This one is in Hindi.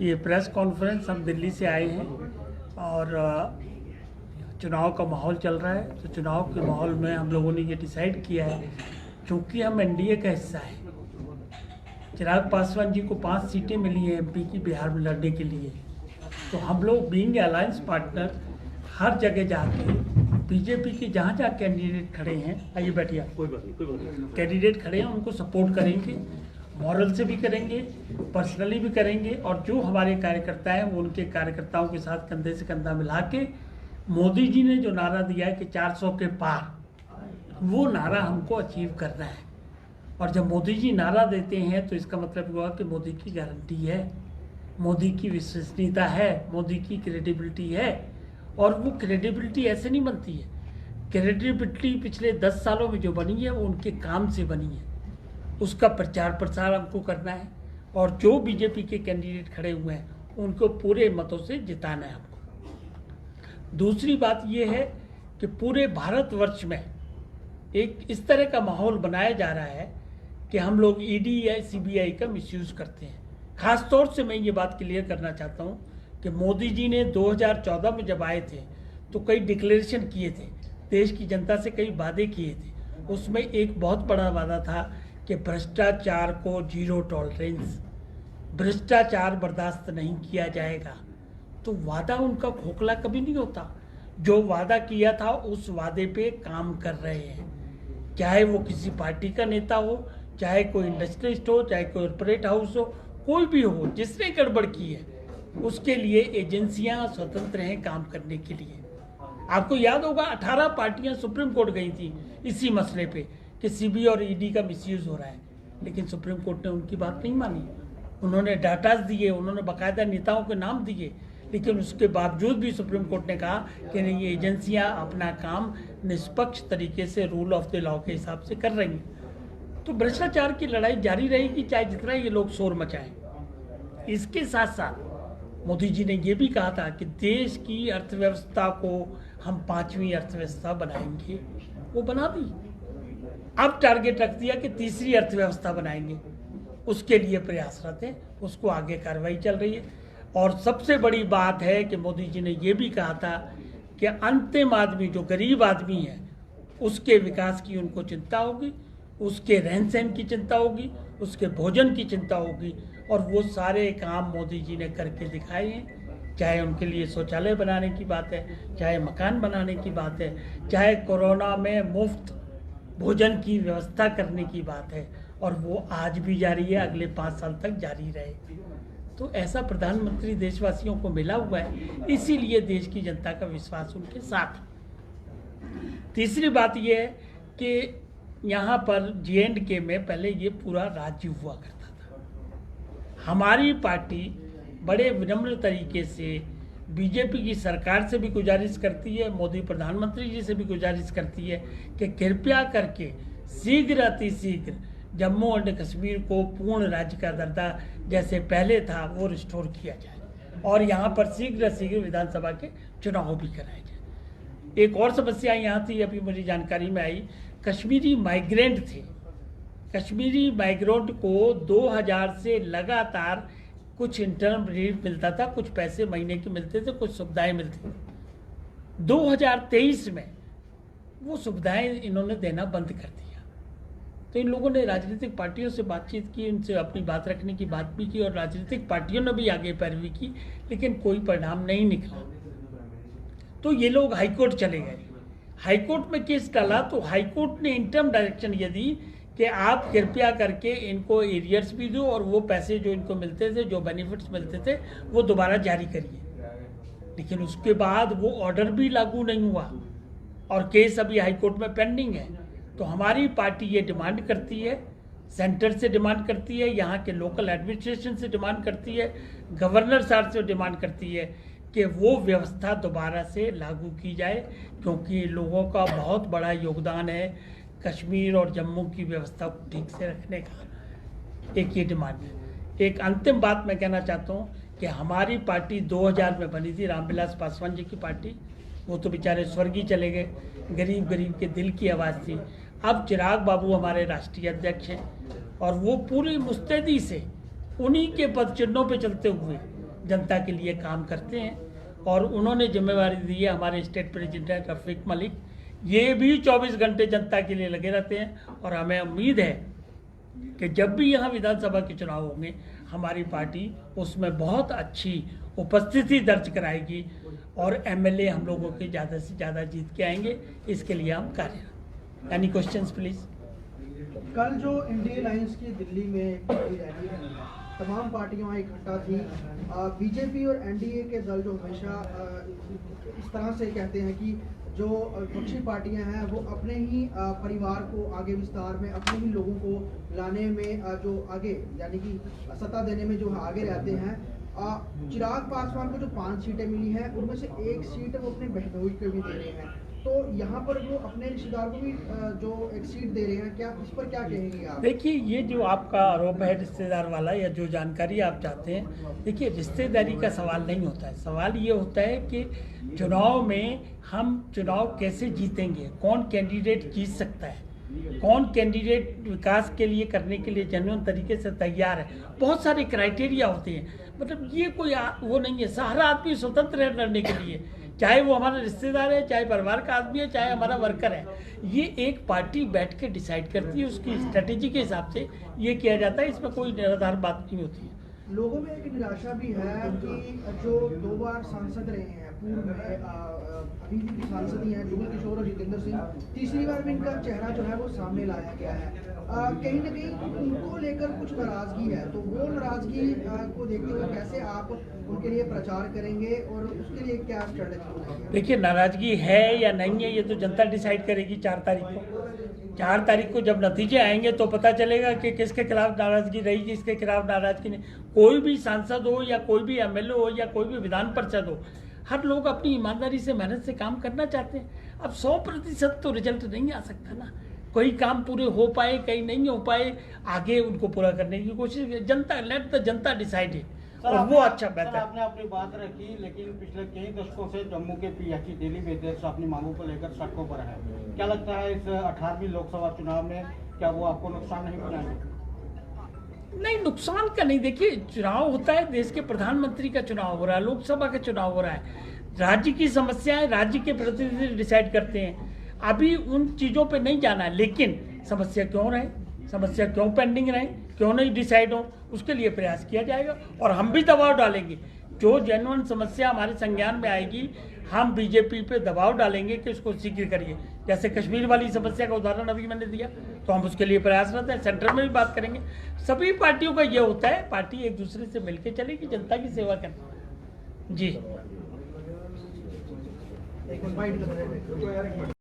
ये प्रेस कॉन्फ्रेंस हम दिल्ली से आए हैं और चुनाव का माहौल चल रहा है। तो चुनाव के माहौल में हम लोगों ने ये डिसाइड किया है, चूँकि हम एनडीए का हिस्सा हैं, चिराग पासवान जी को 5 सीटें मिली हैं एमपी की बिहार में लड़ने के लिए। तो हम लोग बीइंग अलायंस पार्टनर हर जगह जाके बीजेपी के जहाँ जहाँ कैंडिडेट खड़े हैं, आइए बैठिए, कोई बात नहीं, कैंडिडेट खड़े हैं उनको सपोर्ट करेंगे, मॉरल से भी करेंगे, पर्सनली भी करेंगे। और जो हमारे कार्यकर्ता हैं वो उनके कार्यकर्ताओं के साथ कंधे से कंधा मिला के मोदी जी ने जो नारा दिया है कि 400 के पार, वो नारा हमको अचीव करना है। और जब मोदी जी नारा देते हैं तो इसका मतलब हुआ कि मोदी की गारंटी है, मोदी की विश्वसनीयता है, मोदी की क्रेडिबिलिटी है। और वो क्रेडिबिलिटी ऐसे नहीं बनती है, क्रेडिबिलिटी पिछले 10 सालों में जो बनी है वो उनके काम से बनी है। उसका प्रचार प्रसार हमको करना है और जो बीजेपी के कैंडिडेट खड़े हुए हैं उनको पूरे मतों से जिताना है हमको। दूसरी बात ये है कि पूरे भारतवर्ष में एक इस तरह का माहौल बनाया जा रहा है कि हम लोग ईडी या सीबीआई का मिसयूज करते हैं। खास तौर से मैं ये बात क्लियर करना चाहता हूँ कि मोदी जी ने 2014 में जब आए थे तो कई डिक्लेरेशन किए थे, देश की जनता से कई वादे किए थे। उसमें एक बहुत बड़ा वादा था कि भ्रष्टाचार को जीरो टॉलरेंस, भ्रष्टाचार बर्दाश्त नहीं किया जाएगा। तो वादा उनका खोखला कभी नहीं होता, जो वादा किया था उस वादे पे काम कर रहे हैं। चाहे वो किसी पार्टी का नेता हो, चाहे कोई इंडस्ट्रियलिस्ट हो, चाहे कॉर्पोरेट हाउस हो, कोई भी हो, जिसने गड़बड़ की है उसके लिए एजेंसियां स्वतंत्र हैं काम करने के लिए। आपको याद होगा 18 पार्टियां सुप्रीम कोर्ट गई थी इसी मसले पे कि सीबी और ईडी का मिसयूज हो रहा है, लेकिन सुप्रीम कोर्ट ने उनकी बात नहीं मानी। उन्होंने डाटाज दिए, उन्होंने बाकायदा नेताओं के नाम दिए, लेकिन उसके बावजूद भी सुप्रीम कोर्ट ने कहा कि नहीं, ये एजेंसियां अपना काम निष्पक्ष तरीके से रूल ऑफ द लॉ के हिसाब से कर रही हैं। तो भ्रष्टाचार की लड़ाई जारी रहेगी, चाहे जितना ये लोग शोर मचाएं। इसके साथ साथ मोदी जी ने ये भी कहा था कि देश की अर्थव्यवस्था को हम 5वीं अर्थव्यवस्था बनाएंगे, वो बना दी। अब टारगेट रख दिया कि 3री अर्थव्यवस्था बनाएंगे, उसके लिए प्रयासरत है, उसको आगे कार्रवाई चल रही है। और सबसे बड़ी बात है कि मोदी जी ने ये भी कहा था कि अंतिम आदमी, जो गरीब आदमी है, उसके विकास की उनको चिंता होगी, उसके रहन सहन की चिंता होगी, उसके भोजन की चिंता होगी। और वो सारे काम मोदी जी ने करके दिखाए हैं। चाहे उनके लिए शौचालय बनाने की बात है, चाहे मकान बनाने की बात है, चाहे कोरोना में मुफ्त भोजन की व्यवस्था करने की बात है, और वो आज भी जारी है, अगले 5 साल तक जारी रहे। तो ऐसा प्रधानमंत्री देशवासियों को मिला हुआ है, इसीलिए देश की जनता का विश्वास उनके साथ है। तीसरी बात यह है कि यहाँ पर J&K में पहले ये पूरा राज्य हुआ करता था। हमारी पार्टी बड़े विनम्र तरीके से बीजेपी की सरकार से भी गुजारिश करती है, मोदी प्रधानमंत्री जी से भी गुजारिश करती है कि कृपया करके शीघ्र अतिशीघ्र जम्मू एंड कश्मीर को पूर्ण राज्य का दर्जा जैसे पहले था वो रिस्टोर किया जाए, और यहाँ पर शीघ्र विधानसभा के चुनाव भी कराए जाए। एक और समस्या यहाँ थी, अभी मुझे जानकारी में आई, कश्मीरी माइग्रेंट थे। कश्मीरी माइग्रेंट को 2000 से लगातार कुछ इंटर्म रिलीफ मिलता था, कुछ पैसे महीने के मिलते थे, कुछ सुविधाएं मिलती थी। 2023 में वो सुविधाएं इन्होंने देना बंद कर दिया। तो इन लोगों ने राजनीतिक पार्टियों से बातचीत की, उनसे अपनी बात रखने की बात भी की, और राजनीतिक पार्टियों ने भी आगे पैरवी की, लेकिन कोई परिणाम नहीं निकला। तो ये लोग हाईकोर्ट चले गए। हाईकोर्ट में केस डाला तो हाईकोर्ट ने इंटर्म डायरेक्शन ये दी कि आप कृपया करके इनको एरियर्स भी दो, और वो पैसे जो इनको मिलते थे, जो बेनिफिट्स मिलते थे, वो दोबारा जारी करिए। लेकिन उसके बाद वो ऑर्डर भी लागू नहीं हुआ और केस अभी हाईकोर्ट में पेंडिंग है। तो हमारी पार्टी ये डिमांड करती है, सेंटर से डिमांड करती है, यहाँ के लोकल एडमिनिस्ट्रेशन से डिमांड करती है, गवर्नर साहब से डिमांड करती है कि वो व्यवस्था दोबारा से लागू की जाए, क्योंकि लोगों का बहुत बड़ा योगदान है कश्मीर और जम्मू की व्यवस्था को ठीक से रखने का। एक ये डिमांड है। एक अंतिम बात मैं कहना चाहता हूँ कि हमारी पार्टी 2000 में बनी थी, रामविलास पासवान जी की पार्टी, वो तो बेचारे स्वर्गीय चले गए, गरीब गरीब के दिल की आवाज़ थी। अब चिराग बाबू हमारे राष्ट्रीय अध्यक्ष हैं, और वो पूरी मुस्तैदी से उन्हीं के पद चिन्हों पर चलते हुए जनता के लिए काम करते हैं और उन्होंने जिम्मेवारी दी है हमारे स्टेट प्रेसिडेंट रफीक मलिक, ये भी 24 घंटे जनता के लिए लगे रहते हैं और हमें उम्मीद है कि जब भी यहाँ विधानसभा के चुनाव होंगे हमारी पार्टी उसमें बहुत अच्छी उपस्थिति दर्ज कराएगी और एमएलए हम लोगों के ज़्यादा से ज़्यादा जीत के आएंगे, इसके लिए हम कार्यरत। Any questions please. कल जो इंडिया अलायंस की दिल्ली में एक बड़ी रैली है, तमाम पार्टियां वहाँ इकट्ठा थी। बीजेपी और एनडीए के दल जो हमेशा इस तरह से कहते हैं कि जो विपक्षी पार्टियां हैं वो अपने ही परिवार को आगे विस्तार में, अपने ही लोगों को लाने में जो आगे यानी कि सत्ता देने में जो आगे रहते हैं। चिराग पासवान को जो 5 सीटें मिली हैं उनमें से 1 सीट वो अपने बहनोई को भी दे रहे हैं, तो यहाँ पर वो अपने रिश्तेदार को भी जो 1 सीट दे रहे हैं, क्या इस पर क्या कहेंगे आप? देखिए, ये जो आपका आरोप है रिश्तेदार वाला या जो जानकारी आप चाहते हैं, देखिए रिश्तेदारी का सवाल नहीं होता है। सवाल ये होता है कि चुनाव में हम चुनाव कैसे जीतेंगे, कौन कैंडिडेट जीत सकता है, कौन कैंडिडेट विकास के लिए करने के लिए जेन्युइन तरीके से तैयार है। बहुत सारे क्राइटेरिया होते हैं, मतलब ये कोई वो नहीं है। सारा आदमी स्वतंत्र है लड़ने के लिए, चाहे वो हमारा रिश्तेदार है, चाहे परिवार का आदमी है, चाहे हमारा वर्कर है। ये एक पार्टी बैठ के डिसाइड करती है, उसकी स्ट्रेटेजी के हिसाब से ये किया जाता है, इसमें कोई निराधार बात नहीं होती है। लोगों में एक निराशा भी है कि जो 2 बार सांसद रहे हैं पूर्व में, अभी भी सांसद ही हैं जुगल किशोर और जितेंद्र सिंह, तीसरी बार में इनका चेहरा जो है वो सामने लाया गया है। कहीं ना कहीं उनको लेकर कुछ नाराजगी है, तो वो नाराजगी को देखते हुए कैसे आप उनके लिए प्रचार करेंगे और उसके लिए क्या स्ट्रेटेजी बनाएंगे? देखिए, नाराजगी है या नहीं है ये तो जनता डिसाइड करेगी 4 तारीख को। 4 तारीख को जब नतीजे आएंगे तो पता चलेगा कि किसके खिलाफ नाराजगी रही, किसके खिलाफ नाराजगी नहीं। कोई भी सांसद हो या कोई भी एमएलए हो या कोई भी विधान परिषद हो, हर लोग अपनी ईमानदारी से मेहनत से काम करना चाहते हैं। अब 100% तो रिजल्ट नहीं आ सकता ना, कोई काम पूरे हो पाए, कहीं नहीं हो पाए, आगे उनको पूरा करने की कोशिश। जनता, लेट द जनता डिसाइड है और वो अच्छा बेहतर। आपने अपनी बात रखी, लेकिन पिछले कई दशकों से जम्मू के पीएचई दिल्ली विद्यार्थी अपनी मांगों को लेकर सड़कों पर है। क्या लगता है इस 18वीं लोकसभा चुनाव में क्या वो आपको नुकसान नहीं बनाएंगे? नहीं, नुकसान का नहीं। देखिए, चुनाव होता है, देश के प्रधानमंत्री का चुनाव हो रहा है, लोकसभा का चुनाव हो रहा है, राज्य की समस्याएं राज्य के प्रतिनिधि डिसाइड करते हैं। अभी उन चीज़ों पे नहीं जाना है, लेकिन समस्या क्यों रहे, समस्या क्यों पेंडिंग रहे, क्यों नहीं डिसाइड हो, उसके लिए प्रयास किया जाएगा और हम भी दबाव डालेंगे। जो जेन्युइन समस्या हमारे संज्ञान में आएगी, हम बीजेपी पे दबाव डालेंगे कि उसको शीघ्र करिए। जैसे कश्मीर वाली समस्या का उदाहरण अभी मैंने दिया, तो हम उसके लिए प्रयासरत हैं। सेंटर में भी बात करेंगे। सभी पार्टियों का ये होता है, पार्टी एक दूसरे से मिलकर चलेगी, जनता की सेवा करना। जी।